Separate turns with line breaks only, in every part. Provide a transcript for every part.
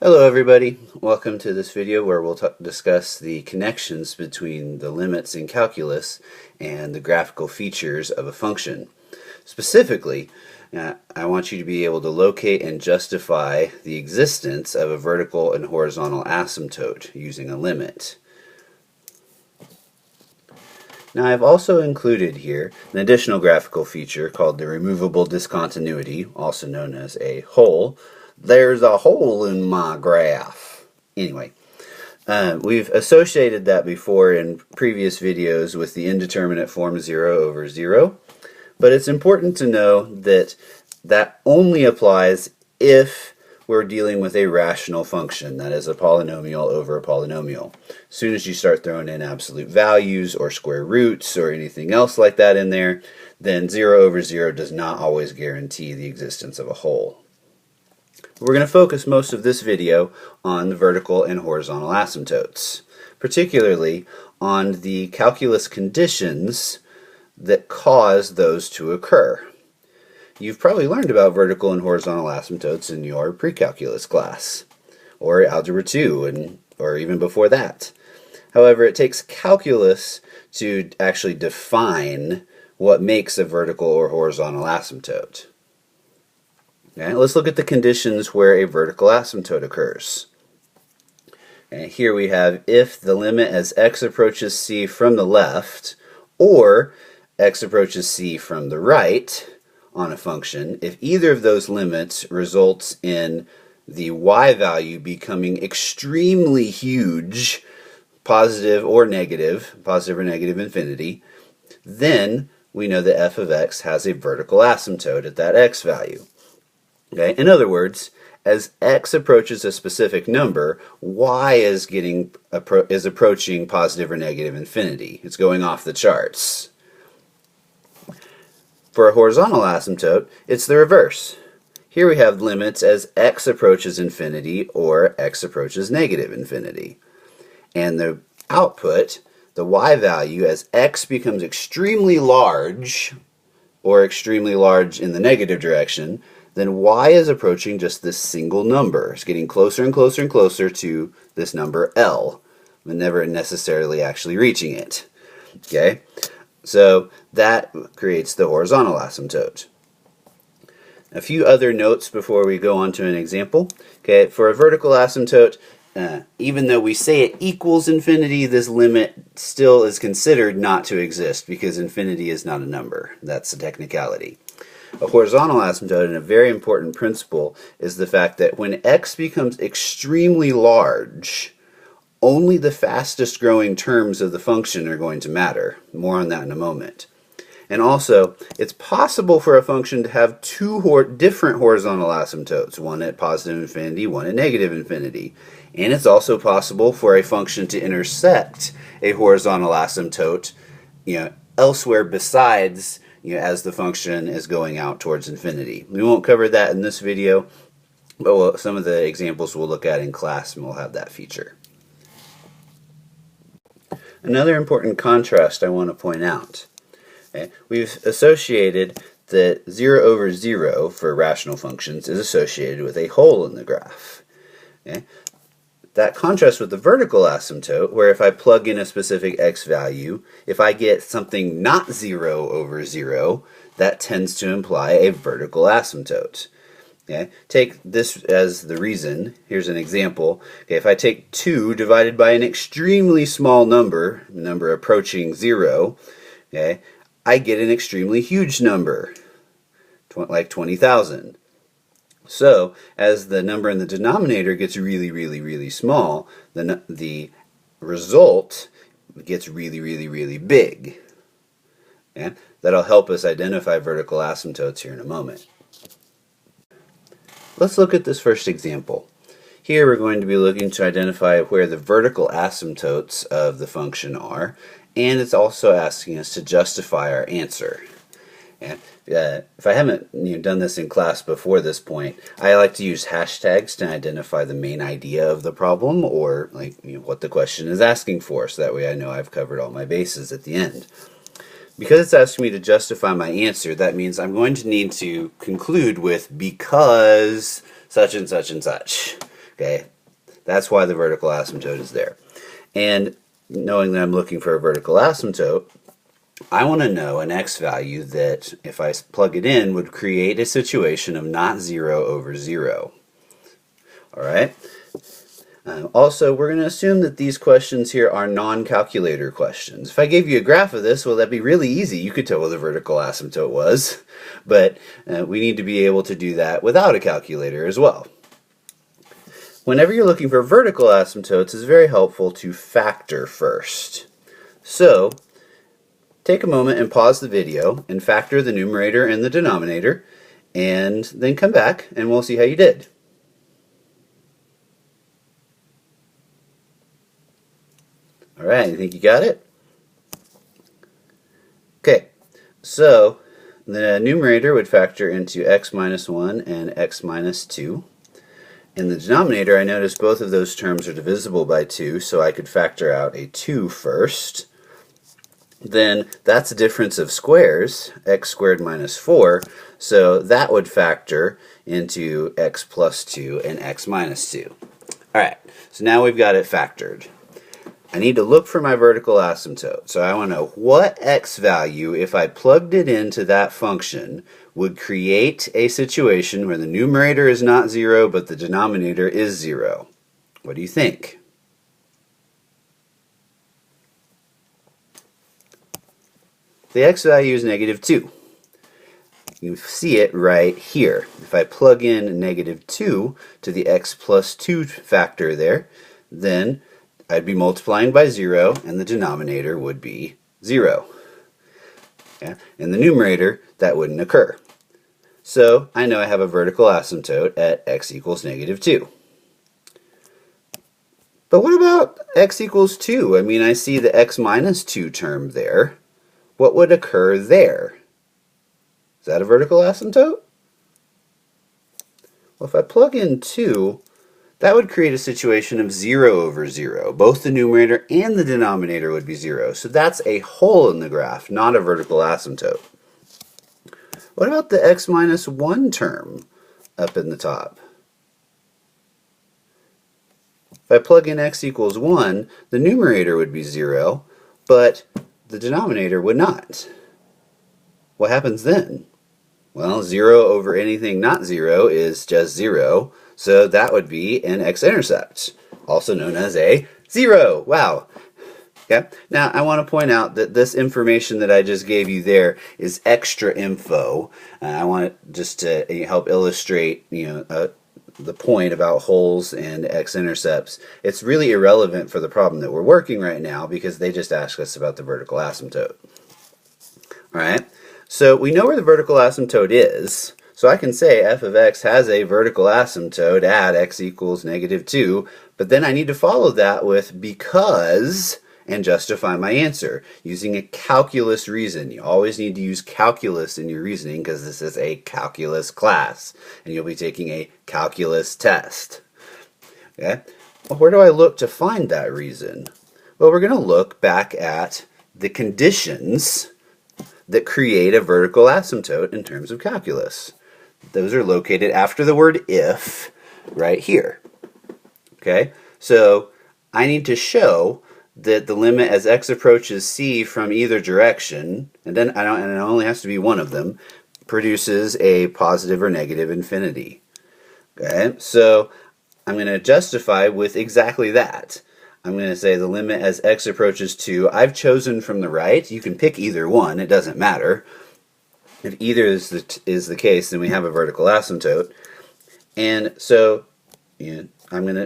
Hello everybody, welcome to this video where we'll discuss the connections between the limits in calculus and the graphical features of a function. Specifically, I want you to be able to locate and justify the existence of a vertical and horizontal asymptote using a limit. Now I've also included here an additional graphical feature called the removable discontinuity, also known as a hole. There's a hole in my graph. Anyway, we've associated that before in previous videos with the indeterminate form 0 over 0, but it's important to know that that only applies if we're dealing with a rational function, that is a polynomial over a polynomial. As soon as you start throwing in absolute values or square roots or anything else like that in there, then 0 over 0 does not always guarantee the existence of a hole. We're going to focus most of this video on the vertical and horizontal asymptotes, particularly on the calculus conditions that cause those to occur. You've probably learned about vertical and horizontal asymptotes in your pre-calculus class, or Algebra 2, or even before that. However, it takes calculus to actually define what makes a vertical or horizontal asymptote. Okay, let's look at the conditions where a vertical asymptote occurs. Okay, here we have if the limit as x approaches c from the left or x approaches c from the right on a function, if either of those limits results in the y value becoming extremely huge, positive or negative infinity, then we know that f of x has a vertical asymptote at that x value. Okay? In other words, as x approaches a specific number, y is approaching positive or negative infinity. It's going off the charts. For a horizontal asymptote, it's the reverse. Here we have limits as x approaches infinity or x approaches negative infinity. And the output, the y value, as x becomes extremely large, or extremely large in the negative direction, then y is approaching just this single number. It's getting closer and closer and closer to this number L, but never necessarily actually reaching it. Okay? So that creates the horizontal asymptote. A few other notes before we go on to an example. Okay, for a vertical asymptote, even though we say it equals infinity, this limit still is considered not to exist because infinity is not a number. That's a technicality. A horizontal asymptote, and a very important principle, is the fact that when x becomes extremely large, only the fastest growing terms of the function are going to matter. More on that in a moment. And also, it's possible for a function to have two different horizontal asymptotes, one at positive infinity, one at negative infinity. And it's also possible for a function to intersect a horizontal asymptote, elsewhere besides, as the function is going out towards infinity. We won't cover that in this video, but some of the examples we'll look at in class and we'll have that feature. Another important contrast I want to point out. Okay, we've associated that 0 over 0 for rational functions is associated with a hole in the graph. Okay? That contrasts with the vertical asymptote, where if I plug in a specific x value, if I get something not 0 over 0, that tends to imply a vertical asymptote. Okay? Take this as the reason. Here's an example. Okay, if I take 2 divided by an extremely small number, the number approaching 0, okay, I get an extremely huge number, like 20,000. So, as the number in the denominator gets really, really, really small, then the result gets really, really, really big. Okay? That'll help us identify vertical asymptotes here in a moment. Let's look at this first example. Here we're going to be looking to identify where the vertical asymptotes of the function are, and it's also asking us to justify our answer. And if I haven't done this in class before this point, I like to use hashtags to identify the main idea of the problem, or what the question is asking for, so that way I know I've covered all my bases at the end. Because it's asking me to justify my answer, that means I'm going to need to conclude with because such and such and such. Okay, that's why the vertical asymptote is there. And knowing that I'm looking for a vertical asymptote, I want to know an x value that, if I plug it in, would create a situation of not 0 over 0. Alright? Also, we're going to assume that these questions here are non-calculator questions. If I gave you a graph of this, well, that'd be really easy. You could tell what the vertical asymptote was. But we need to be able to do that without a calculator as well. Whenever you're looking for vertical asymptotes, it's very helpful to factor first. So, take a moment and pause the video and factor the numerator and the denominator, and then come back and we'll see how you did. Alright, you think you got it? Okay, so the numerator would factor into x minus 1 and x minus 2. In the denominator, I notice both of those terms are divisible by 2, so I could factor out a 2 first. Then that's a difference of squares, x squared minus 4, so that would factor into x plus 2 and x minus 2. Alright, so now we've got it factored. I need to look for my vertical asymptote. So I want to know what x value, if I plugged it into that function, would create a situation where the numerator is not 0 but the denominator is 0. What do you think? The x value is negative 2. You see it right here. If I plug in negative 2 to the x plus 2 factor there, then I'd be multiplying by 0, and the denominator would be 0. Yeah? In the numerator, that wouldn't occur. So I know I have a vertical asymptote at x equals negative 2. But what about x equals 2? I mean, I see the x minus 2 term there. What would occur there? Is that a vertical asymptote? Well, if I plug in 2, that would create a situation of 0 over 0. Both the numerator and the denominator would be 0. So that's a hole in the graph, not a vertical asymptote. What about the x minus 1 term up in the top? If I plug in x equals 1, the numerator would be 0, but the denominator would not. What happens then? Well, 0 over anything not 0 is just 0. So that would be an x-intercept, also known as a 0. Wow. Okay. Now I want to point out that this information that I just gave you there is extra info. I want it just to help illustrate, the point about holes and x-intercepts. It's really irrelevant for the problem that we're working right now because they just asked us about the vertical asymptote. All right. So we know where the vertical asymptote is. So I can say f of x has a vertical asymptote at x equals negative 2, but then I need to follow that with because and justify my answer using a calculus reason. You always need to use calculus in your reasoning because this is a calculus class and you'll be taking a calculus test. Okay? Well, where do I look to find that reason? Well, we're going to look back at the conditions that create a vertical asymptote in terms of calculus. Those are located after the word if right here. Okay, so I need to show that the limit as x approaches c from either direction, and then and it only has to be one of them, produces a positive or negative infinity. Okay, so I'm going to justify with exactly that. I'm going to say the limit as x approaches 2. I've chosen from the right. You can pick either one. It doesn't matter. If either is the case, then we have a vertical asymptote. And so we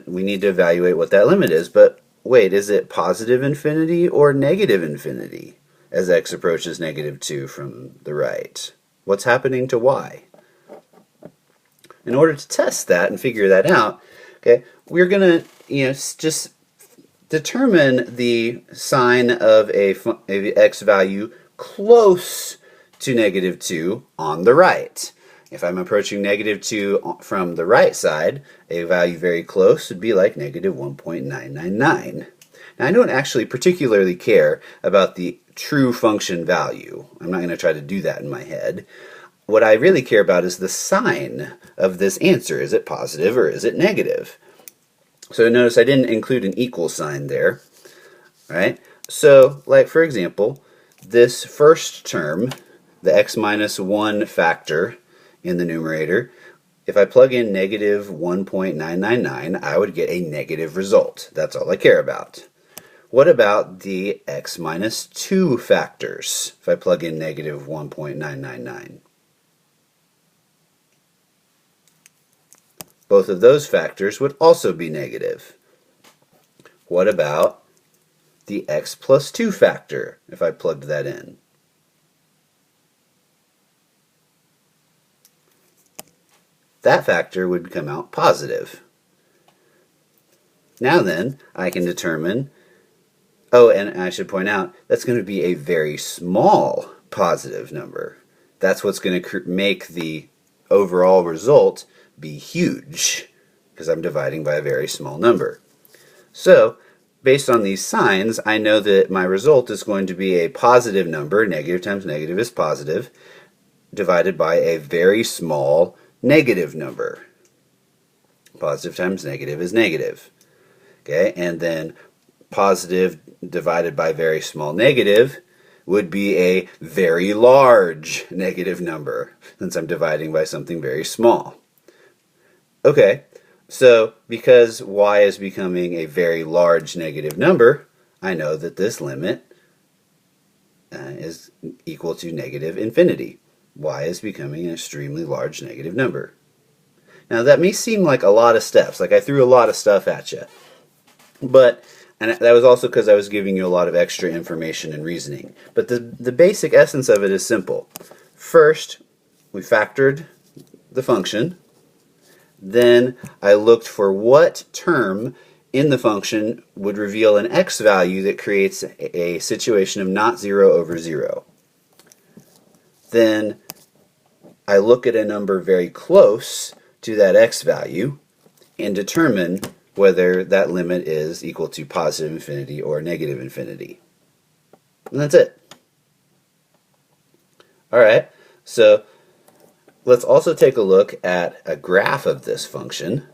need to evaluate what that limit is. But wait, is it positive infinity or negative infinity as x approaches negative 2 from the right? What's happening to y? In order to test that and figure that out, okay, we're going to just determine the sign of a x value close to negative 2 on the right. If I'm approaching negative 2 from the right side, a value very close would be like negative 1.999. Now I don't actually particularly care about the true function value. I'm not going to try to do that in my head. What I really care about is the sign of this answer. Is it positive or is it negative? So notice I didn't include an equal sign there, right? So, like for example, this first term, the x minus 1 factor in the numerator, if I plug in negative 1.999, I would get a negative result. That's all I care about. What about the x minus 2 factors if I plug in negative 1.999? Both of those factors would also be negative. What about the x plus 2 factor if I plugged that in? That factor would come out positive. Now then, I can determine, oh, and I should point out, that's going to be a very small positive number. That's what's going to make the overall result be huge, because I'm dividing by a very small number. So, based on these signs, I know that my result is going to be a positive number, negative times negative is positive, divided by a very small negative number. Positive times negative is negative. Okay, and then positive divided by very small negative would be a very large negative number, since I'm dividing by something very small. Okay, so because y is becoming a very large negative number, I know that this limit is equal to negative infinity. Y is becoming an extremely large negative number. Now that may seem like a lot of steps, like I threw a lot of stuff at you, but and that was also because I was giving you a lot of extra information and reasoning. But the basic essence of it is simple. First, we factored the function. Then I looked for what term in the function would reveal an x value that creates a situation of not 0 over 0. Then I look at a number very close to that x value and determine whether that limit is equal to positive infinity or negative infinity. And that's it. Alright, so let's also take a look at a graph of this function.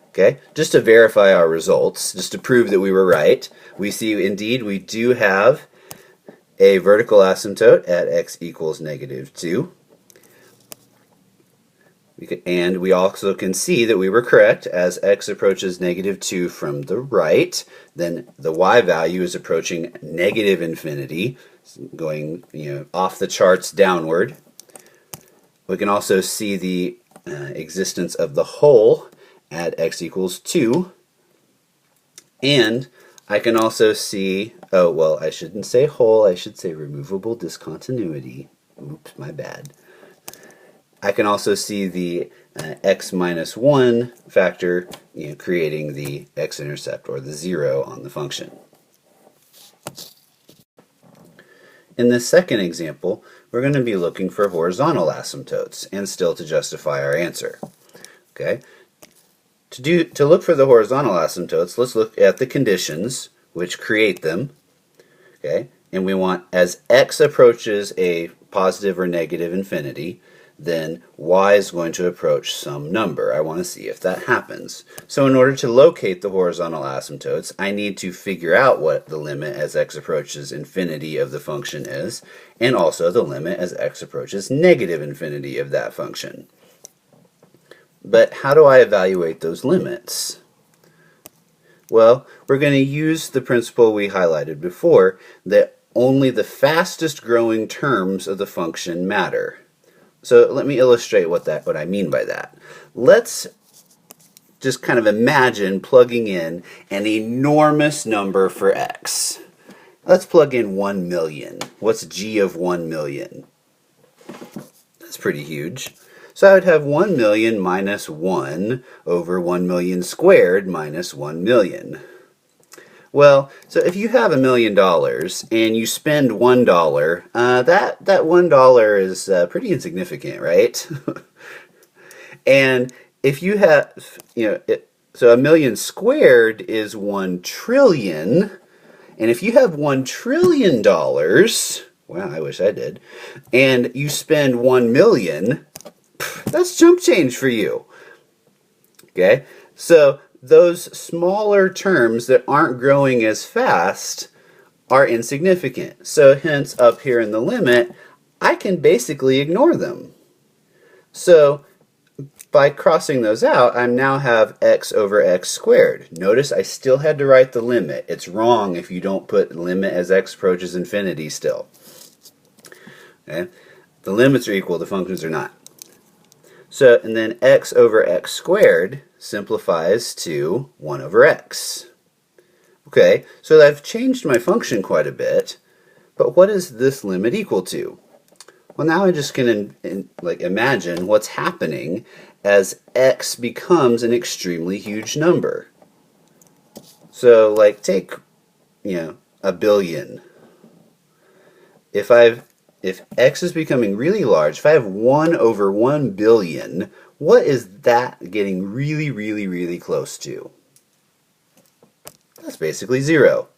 Okay, just to verify our results, just to prove that we were right. We see indeed we do have a vertical asymptote at x equals negative 2. And we also can see that we were correct. As x approaches negative 2 from the right, then the y value is approaching negative infinity, going off the charts downward. We can also see the existence of the hole at x equals 2. And I can also see, oh, well, I shouldn't say hole, I should say removable discontinuity. Oops, my bad. I can also see the x minus 1 factor creating the x-intercept, or the 0 on the function. In this second example, we're going to be looking for horizontal asymptotes, and still to justify our answer. Okay? To look for the horizontal asymptotes, let's look at the conditions which create them. Okay? And we want, as x approaches a positive or negative infinity, then y is going to approach some number. I want to see if that happens. So in order to locate the horizontal asymptotes, I need to figure out what the limit as x approaches infinity of the function is, and also the limit as x approaches negative infinity of that function. But how do I evaluate those limits? Well, we're going to use the principle we highlighted before, that only the fastest growing terms of the function matter. So let me illustrate what I mean by that. Let's just kind of imagine plugging in an enormous number for x. Let's plug in 1 million. What's g of 1 million? That's pretty huge. So I would have 1 million minus 1 over 1 million squared minus 1 million. Well, so if you have $1 million and you spend $1, that $1 is pretty insignificant, right? And if you have, so 1 million squared is 1 trillion, and if you have $1 trillion, wow, I wish I did, and you spend 1 million, that's chump change for you. Okay, so those smaller terms that aren't growing as fast are insignificant. So hence, up here in the limit, I can basically ignore them. So by crossing those out, I now have x over x squared. Notice I still had to write the limit. It's wrong if you don't put limit as x approaches infinity still. Okay? The limits are equal, the functions are not. So, and then x over x squared simplifies to 1 over x. Okay, so I've changed my function quite a bit, but what is this limit equal to? Well, now I just can imagine what's happening as x becomes an extremely huge number. So, like, take, a billion. If x is becoming really large, if I have 1 over 1 billion, what is that getting really, really, really close to? That's basically 0.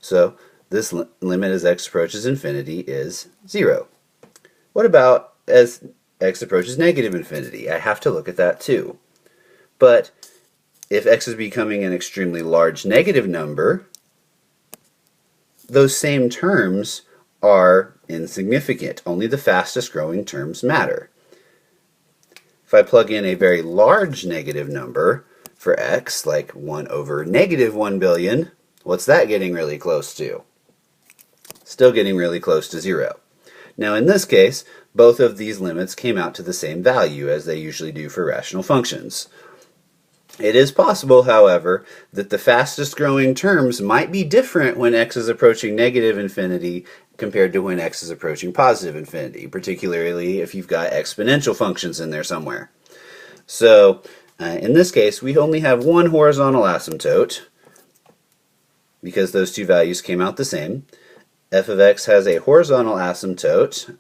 So this limit as x approaches infinity is 0. What about as x approaches negative infinity? I have to look at that too. But if x is becoming an extremely large negative number, those same terms are insignificant. Only the fastest growing terms matter. If I plug in a very large negative number for x, like 1 over negative 1 billion, what's that getting really close to? Still getting really close to 0. Now in this case, both of these limits came out to the same value as they usually do for rational functions. It is possible, however, that the fastest growing terms might be different when x is approaching negative infinity compared to when x is approaching positive infinity, particularly if you've got exponential functions in there somewhere. So in this case, we only have one horizontal asymptote because those two values came out the same. F of x has a horizontal asymptote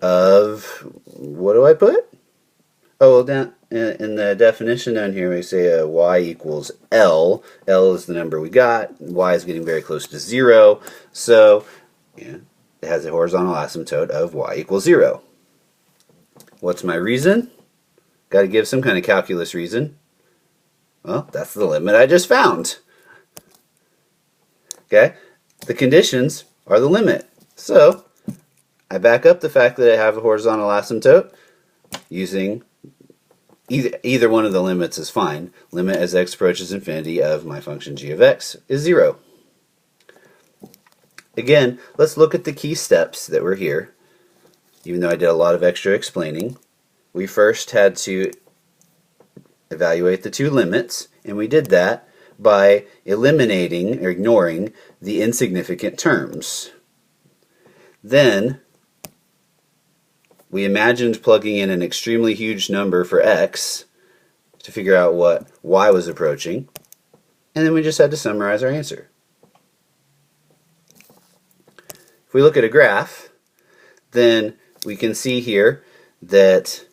of, what do I put? Oh, well, down in the definition down here, we say y equals L. L is the number we got. Y is getting very close to 0. So it has a horizontal asymptote of y equals 0. What's my reason? Got to give some kind of calculus reason. Well, that's the limit I just found. Okay? The conditions are the limit. So I back up the fact that I have a horizontal asymptote using either one of the limits is fine. Limit as x approaches infinity of my function g of x is 0. Again, let's look at the key steps that were here. Even though I did a lot of extra explaining, we first had to evaluate the two limits, and we did that by eliminating or ignoring the insignificant terms. Then we imagined plugging in an extremely huge number for x to figure out what y was approaching, and then we just had to summarize our answer. If we look at a graph, then we can see here that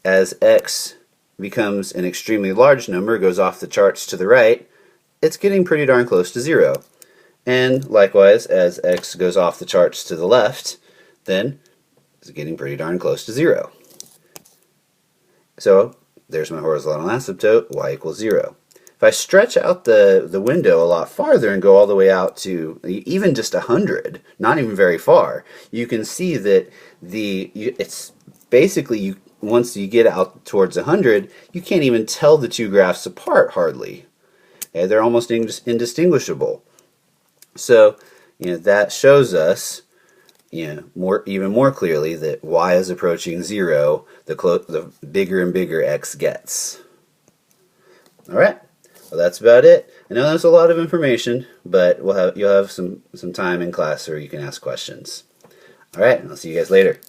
as x becomes an extremely large number, goes off the charts to the right, it's getting pretty darn close to 0. And likewise, as x goes off the charts to the left, then it's getting pretty darn close to 0. So there's my horizontal asymptote, y equals 0. If I stretch out the window a lot farther and go all the way out to even just 100, not even very far, you can see that it's basically, once you get out towards 100, you can't even tell the two graphs apart hardly. Okay, they're almost indistinguishable. So that shows us even more clearly that y is approaching 0 the bigger and bigger x gets. Alright, well that's about it. I know that's a lot of information, but you'll have some time in class where you can ask questions. Alright, I'll see you guys later.